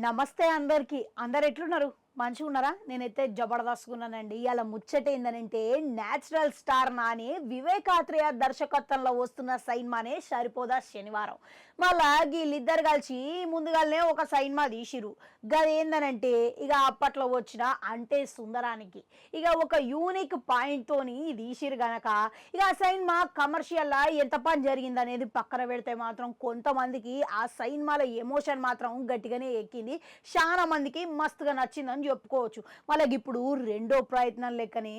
నమస్తే అందరికి. అందరు ఎట్లున్నారు? మంచిగా ఉన్నారా? నేనైతే జబర్దస్త్‌గా ఉన్నానండి. ఇయాల ముచ్చట ఏందనంటే నేచురల్ స్టార్ నాని వివేకాత్రేయ దర్శకత్వంలో వస్తున్న సైన్మానే సరిపోదా శనివారం. మళ్ళా వీళ్ళిద్దరు కలిసి ముందుగానే ఒక సైన్మా తీసిరు. గదేందనంటే ఇక అప్పట్లో వచ్చిన అంటే సుందరానికి ఇక ఒక యూనిక్ పాయింట్‌తోని తీసిరు గనక ఇక ఆ సైన్మా కమర్షియల్‌లా ఎంత పని జరిగిందనేది పక్కన పెడితే మాత్రం కొంతమందికి ఆ సైన్మాల ఎమోషన్ మాత్రం గట్టిగానే ఎక్కింది. చాలా మందికి మస్తుగా నచ్చిందని చెప్పుకోవచ్చు. వాళ్ళకి ఇప్పుడు రెండో ప్రయత్నం లెక్కనే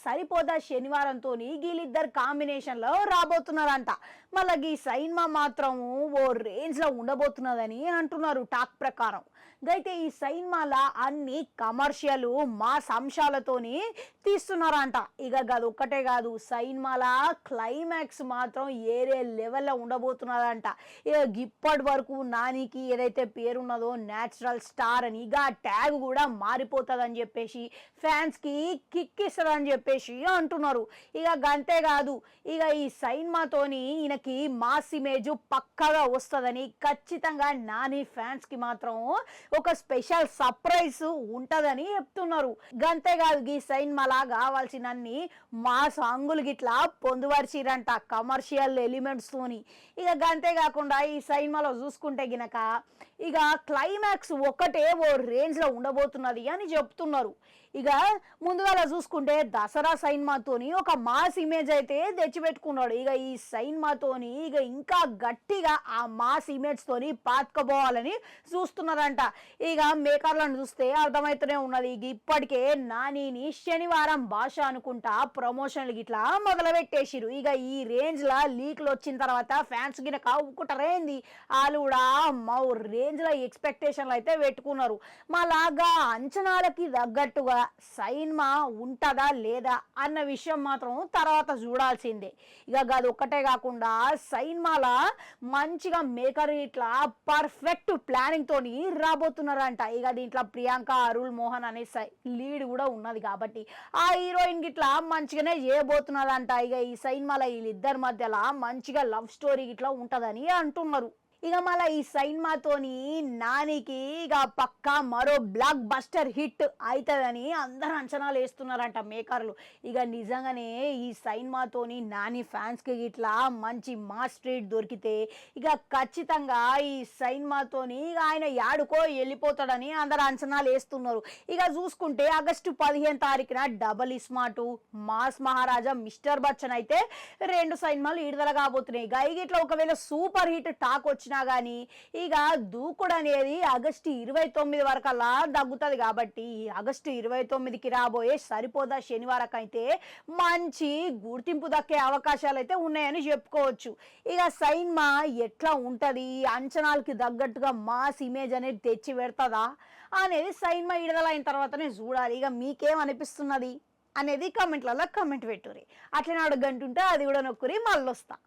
సరిపోదా శనివారంతో వీళ్ళిద్దరు కాంబినేషన్లో రాబోతున్నారంట. మళ్ళీ ఈ సైన్మా మాత్రం ఓ రేంజ్లో ఉండబోతున్నదని అంటున్నారు టాక్ ప్రకారం. అయితే ఈ సైన్మాల అన్ని కమర్షియల్ మాస్ అంశాలతోని తీస్తున్నారంట. ఇక అది ఒక్కటే కాదు, సైన్మాల క్లైమాక్స్ మాత్రం ఏరే లెవెల్లో ఉండబోతున్నదంట. ఇక ఇప్పటి వరకు నానికి ఏదైతే పేరున్నదో న్యాచురల్ స్టార్ అని ఇక ట్యాగ్ కూడా మారిపోతుందని చెప్పేసి ఫ్యాన్స్కి కిక్ ఇస్తుందని చెప్పేసి అంటున్నారు. ఇక అంతేకాదు, ఇక ఈ సైన్మాతోని ఈయనకి మాస్ ఇమేజ్ పక్కగా వస్తుందని ఖచ్చితంగా నాని ఫ్యాన్స్కి మాత్రం ఒక స్పెషల్ సర్ప్రైజ్ ఉంటుందని చెప్తున్నారు. అంతేకాదు, ఈ సైన్మాలా కావాల్సినన్ని మాస్ అంగులు గిట్లా పొందుపరిచిరంట కమర్షియల్ ఎలిమెంట్స్ తోని. ఇక అంతేకాకుండా ఈ సైన్మాలో చూసుకుంటే గినక ఇక క్లైమాక్స్ ఒక్కటే ఓ రేంజ్లో ఉండబోతున్నది అని చెప్తున్నారు. ఇక ముందుగా చూసుకుంటే దసరా సైన్మాతోని ఒక మాస్ ఇమేజ్ అయితే తెచ్చిపెట్టుకున్నాడు. ఇక ఈ సైన్మాతోని ఇక ఇంకా గట్టిగా ఆ మాస్ ఇమేజ్ తోని పాతుకోపోవాలని చూస్తున్నారంట. ఇక మేకర్లను చూస్తే అర్థమవుతూనే ఉన్నది. ఇక ఇప్పటికే నానిని శనివారం భాష అనుకుంటా ప్రమోషన్లు గిట్లా మొదలు పెట్టేసిరు. ఇక ఈ రేంజ్ లా లీక్లు వచ్చిన తర్వాత ఫ్యాన్స్ గినక ఉక్కుటరైంది. వాళ్ళు కూడా మా రేంజ్ లో ఎక్స్పెక్టేషన్లు అయితే పెట్టుకున్నారు. లాగా అంచనాలకి తగ్గట్టుగా సైన్మా ఉంటుందా లేదా అన్న విషయం మాత్రం తర్వాత చూడాల్సిందే. ఇక అది ఒక్కటే కాకుండా సైన్మాల మంచిగా మేకర్ ఇట్లా పర్ఫెక్ట్ ప్లానింగ్ తోని రాబోతున్నారంట. ఇక దీంట్లో ప్రియాంక అరుల్ మోహన్ అనే లీడ్ కూడా ఉన్నది కాబట్టి ఆ హీరోయిన్ గిట్లా మంచిగానే చేయబోతున్నదంట. ఇక ఈ సైన్మాల వీళ్ళిద్దరి మధ్యలో మంచిగా లవ్ స్టోరీ గిట్లా ఉంటుందని అంటున్నారు. ఇక మళ్ళీ ఈ సైన్మాతోని నానికి ఇక పక్కా మరో బ్లాక్ బస్టర్ హిట్ అవుతుందని అందరు అంచనాలు వేస్తున్నారంట మేకర్లు. ఇక నిజంగానే ఈ సైన్మాతోని నాని ఫ్యాన్స్కి ఇట్లా మంచి మాస్ ట్రీట్ దొరికితే ఇక ఖచ్చితంగా ఈ సైన్మాతోని ఆయన యాడుకో వెళ్ళిపోతాడని అందరు అంచనాలు వేస్తున్నారు. ఇక చూసుకుంటే ఆగస్టు 15 తారీఖున డబల్ ఇస్మార్ట్, మాస్ మహారాజా, మిస్టర్ బచ్చన్ అయితే రెండు సైన్మాలు విడుదల కాబోతున్నాయి. ఇక ఇట్లా ఒకవేళ సూపర్ హిట్ టాక్ వచ్చినా కానీ ఇక దూకుడు అనేది ఆగస్టు 29 వరకల్లా దగ్గుతుంది. కాబట్టి ఆగస్టు 29కి రాబోయే సరిపోదా శనివారం అయితే మంచి గుర్తింపు దక్కే అవకాశాలు అయితే ఉన్నాయని చెప్పుకోవచ్చు. ఇక సైన్మా ఎట్లా ఉంటుంది, అంచనాలకి తగ్గట్టుగా మాస్ ఇమేజ్ అనేది తెచ్చి పెడతాదా అనేది సైన్మా విడుదల అయిన తర్వాతనే చూడాలి. ఇక మీకేమనిపిస్తున్నది అనేది కామెంట్లలో కామెంట్ పెట్టుర్రి. అట్లనే అడగంటుంటే అది కూడా నొక్కురి మళ్ళొస్తా.